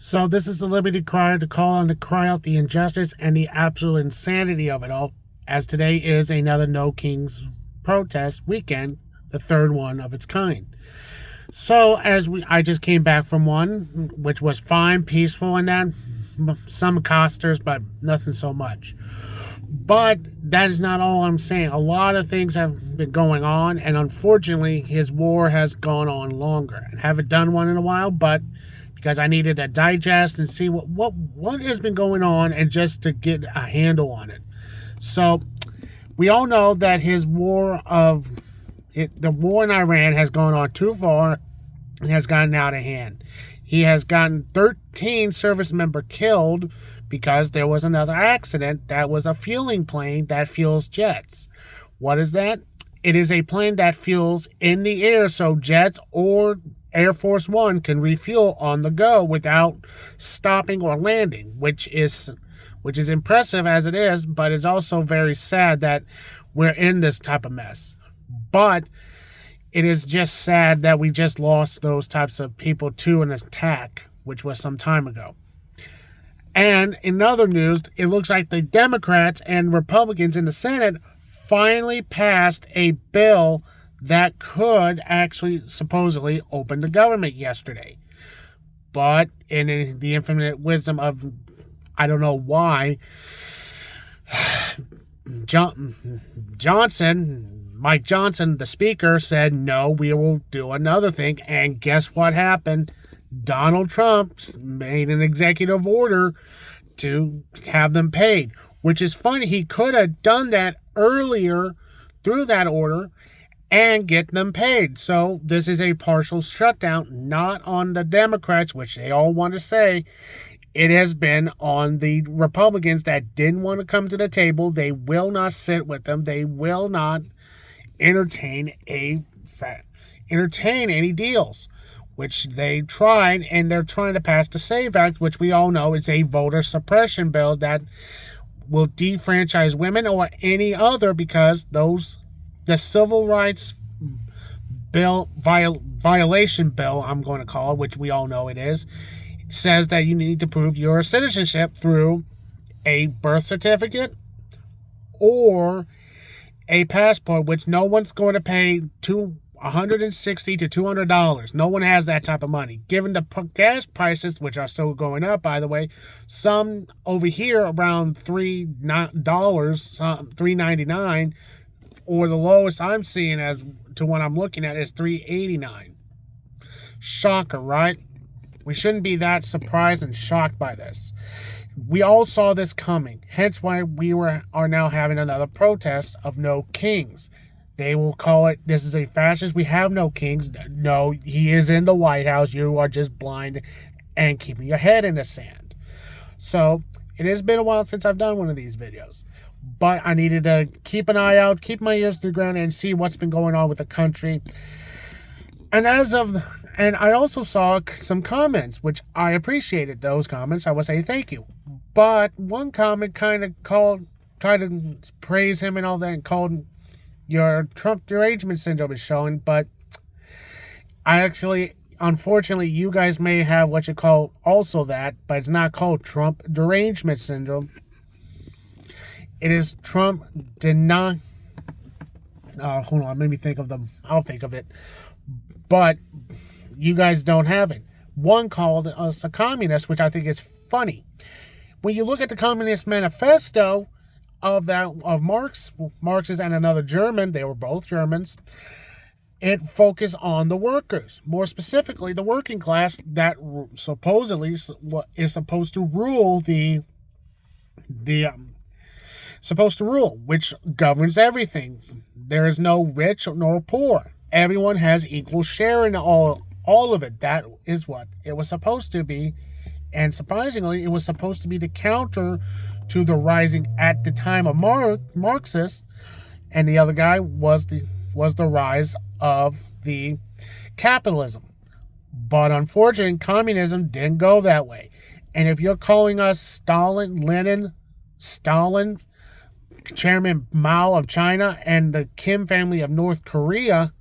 So this is the Liberty Crier to call and to cry out the injustice and the absolute insanity of it all, as today is another No Kings protest weekend, the third one of its kind. So I just came back from one, which was fine, peaceful, and that some accosters, but nothing so much. But that is not all I'm saying. A lot of things have been going on, and unfortunately, his war has gone on longer. I haven't done one in a while, but because I needed to digest and see what has been going on, and just to get a handle on it. So we all know that his the war in Iran has gone on too far and has gotten out of hand. He has gotten 13 service members killed because there was another accident that was a fueling plane that fuels jets. What is that? It is a plane that fuels in the air so jets or Air Force One can refuel on the go without stopping or landing, which is impressive as it is, but it's also very sad that we're in this type of mess. But it is just sad that we just lost those types of people to an attack, which was some time ago. And in other news, it looks like the Democrats and Republicans in the Senate finally passed a bill that could actually supposedly open the government yesterday. But in the infinite wisdom of, I don't know why, Mike Johnson, the speaker, said, no, we will do another thing. And guess what happened? Donald Trump made an executive order to have them paid, which is funny. He could have done that earlier through that order and get them paid. So this is a partial shutdown, not on the Democrats, which they all want to say. It has been on the Republicans that didn't want to come to the table. They will not sit with them. They will not entertain any deals, which they tried, and they're trying to pass the SAVE Act, which we all know is a voter suppression bill that will defranchise women or any other, because the civil rights bill violation bill, I'm going to call it, which we all know it is, says that you need to prove your citizenship through a birth certificate or a passport, which no one's going to pay $160 to $200. No one has that type of money. Given the gas prices, which are still going up, by the way, some over here around $3, $3.99, or the lowest I'm seeing as to what I'm looking at is $3.89. Shocker, right? We shouldn't be that surprised and shocked by this. We all saw this coming, hence why we are now having another protest of No Kings. They will call it, this is a fascist, we have no kings. No, he is in the White House. You are just blind and keeping your head in the sand. So, it has been a while since I've done one of these videos. But I needed to keep an eye out, keep my ears to the ground, and see what's been going on with the country. And I also saw some comments, which I appreciated those comments. I would say thank you. But one comment kind of tried to praise him and all that, and called your Trump derangement syndrome is showing. But unfortunately, you guys may have what you call also that, but it's not called Trump derangement syndrome. It is Trump hold on, let me think of them. I'll think of it. But you guys don't have it. One called us a communist, which I think is funny. When you look at the Communist Manifesto of Marxist and another German, they were both Germans, it focused on the workers, more specifically the working class that supposedly is supposed to rule which governs everything. There is no rich nor poor. Everyone has equal share in all of it. That is what it was supposed to be. And surprisingly, it was supposed to be the counter to the rising at the time of Marxists, and the other guy was the rise of the capitalism. But unfortunately, communism didn't go that way. And if you're calling us Stalin, Chairman Mao of China, and the Kim family of North Korea,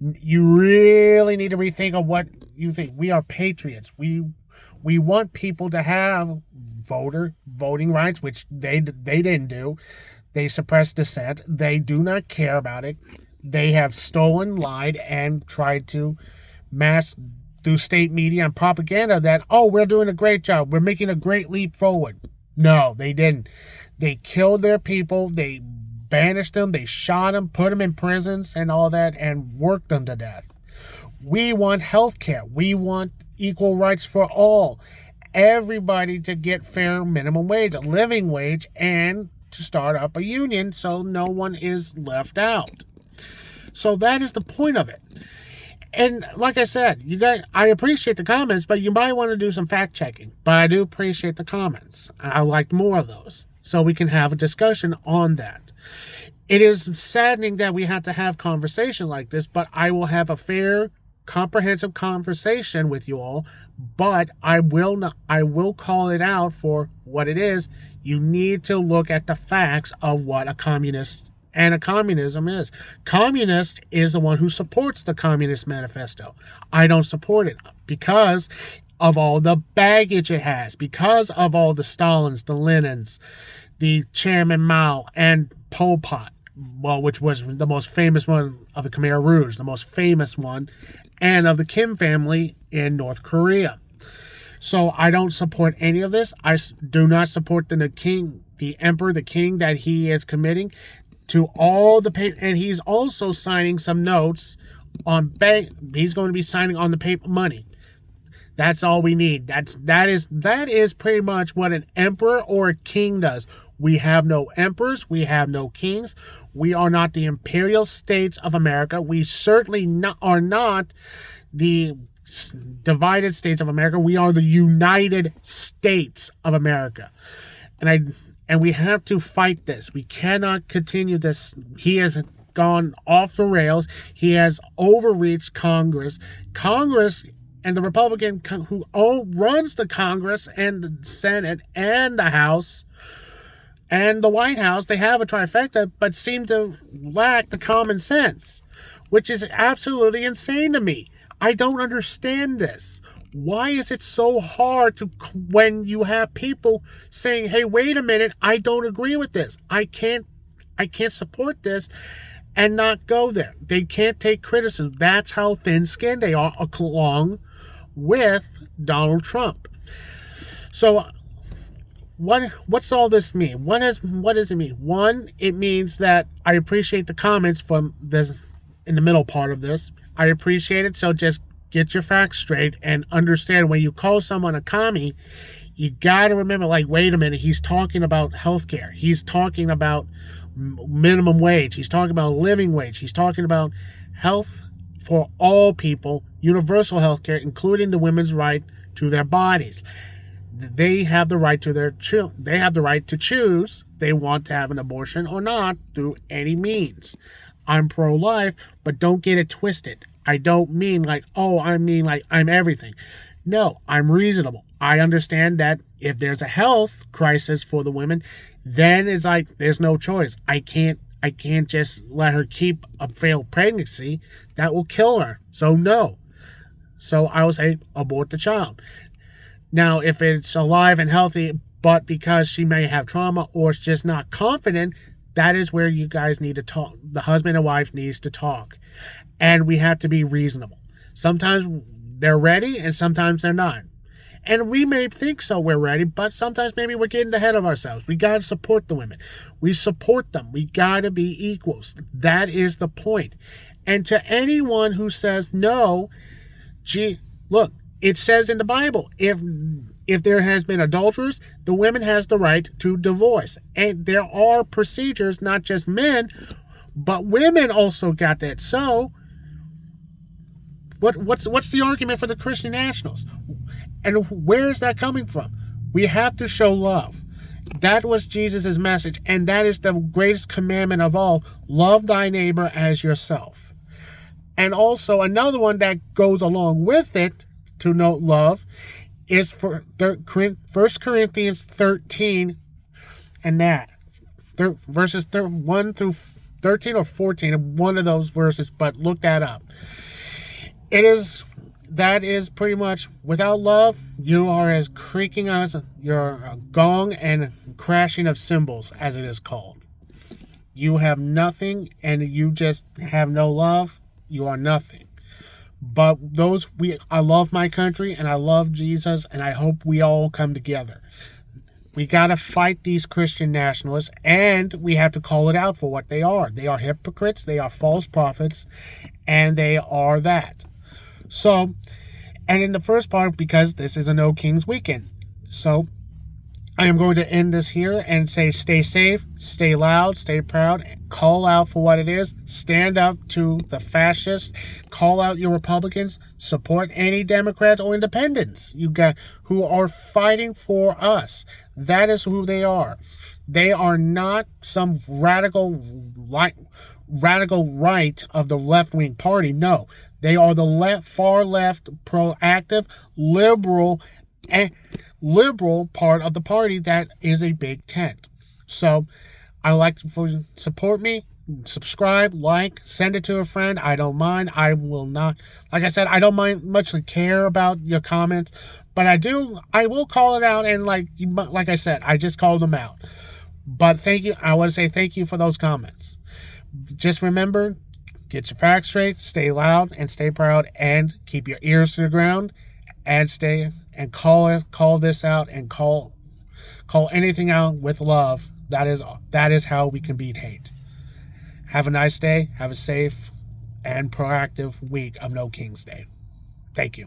you really need to rethink of what you think. We are patriots. We We want people to have voting rights, which they didn't do. They suppressed dissent. They do not care about it. They have stolen, lied, and tried to mass through state media and propaganda that, oh, we're doing a great job. We're making a great leap forward. No, they didn't. They killed their people. They banished them. They shot them, put them in prisons and all that, and worked them to death. We want health care. We want equal rights for all. Everybody to get fair minimum wage, a living wage, and to start up a union so no one is left out. So that is the point of it. And like I said, you guys, I appreciate the comments, but you might want to do some fact checking. But I do appreciate the comments. I like more of those so we can have a discussion on that. It is saddening that we have to have conversations like this, but I will have a fair, comprehensive conversation with you all. But I will call it out for what it is. You need to look at the facts of what a communist and a communism is. Communist is the one who supports the Communist Manifesto. I don't support it because of all the baggage it has, because of all the Stalins, the Lenins, the Chairman Mao, and Pol Pot, well, which was the most famous one of the Khmer Rouge, the most famous one, and of the Kim family in North Korea. So I don't support any of this. I do not support the king, the emperor, the king that he is committing to all the paper, and he's also signing some notes on bank. He's going to be signing on the paper money. That's all we need. That is pretty much what an emperor or a king does. We have no emperors. We have no kings. We are not the imperial states of America. We certainly are not the divided states of America. We are the United States of America. And we have to fight this. We cannot continue this. He has gone off the rails. He has overreached Congress. Congress and the Republican who runs the Congress and the Senate and the House and the White House, they have a trifecta, but seem to lack the common sense, which is absolutely insane to me. I don't understand this. Why is it so hard when you have people saying, hey, wait a minute, I don't agree with this. I can't support this and not go there. They can't take criticism. That's how thin-skinned they are along with Donald Trump. So what's all this mean? What does it mean? One, it means that I appreciate the comments from this in the middle part of this. I appreciate it. So just get your facts straight and understand when you call someone a commie, you got to remember, like, wait a minute, he's talking about healthcare. He's talking about minimum wage. He's talking about living wage. He's talking about health for all people, universal healthcare, including the women's right to their bodies. They have the right to they have the right to choose they want to have an abortion or not through any means. I'm pro-life, but don't get it twisted. I don't mean like, I mean like I'm everything. No, I'm reasonable. I understand that if there's a health crisis for the women, then it's like there's no choice. I can't just let her keep a failed pregnancy. That will kill her. So no. So I will say abort the child. Now, if it's alive and healthy, but because she may have trauma or is just not confident, that is where you guys need to talk. The husband and wife needs to talk. And we have to be reasonable. Sometimes they're ready and sometimes they're not. And we may think so we're ready, but sometimes maybe we're getting ahead of ourselves. We got to support the women. We support them. We got to be equals. That is the point. And to anyone who says no, look, it says in the Bible, if there has been adulterers, the woman has the right to divorce. And there are procedures, not just men, but women also got that. So what's the argument for the Christian nationals? And where is that coming from? We have to show love. That was Jesus' message, and that is the greatest commandment of all. Love thy neighbor as yourself. And also another one that goes along with it, to note love, is for 1 Corinthians 13, and that verses 1 through 13 or 14, one of those verses, but look that up. It is that is pretty much, without love, you are as creaking as your gong and crashing of cymbals, as it is called. You have nothing, and you just have no love. You are nothing. But I love my country, and I love Jesus, and I hope we all come together. We got to fight these Christian nationalists, and we have to call it out for what they are. They are hypocrites, they are false prophets, and they are that. So, and in the first part, because this is a No Kings weekend, so I am going to end this here and say stay safe, stay loud, stay proud, call out for what it is, stand up to the fascists, call out your Republicans, support any Democrats or independents who are fighting for us. That is who they are. They are not some radical right of the left-wing party. No, they are the far left, proactive, liberal part of the party that is a big tent. So I like to support me, subscribe, like, send it to a friend. I don't mind. I will not, like I said, I don't much care about your comments, but I will call it out, and like I said, I just called them out. But thank you. I want to say thank you for those comments. Just remember, get your facts straight, stay loud and stay proud, and keep your ears to the ground, and call this out, and call anything out with love. That is how we can beat hate. Have a nice day. Have a safe and proactive week of No Kings Day. Thank you.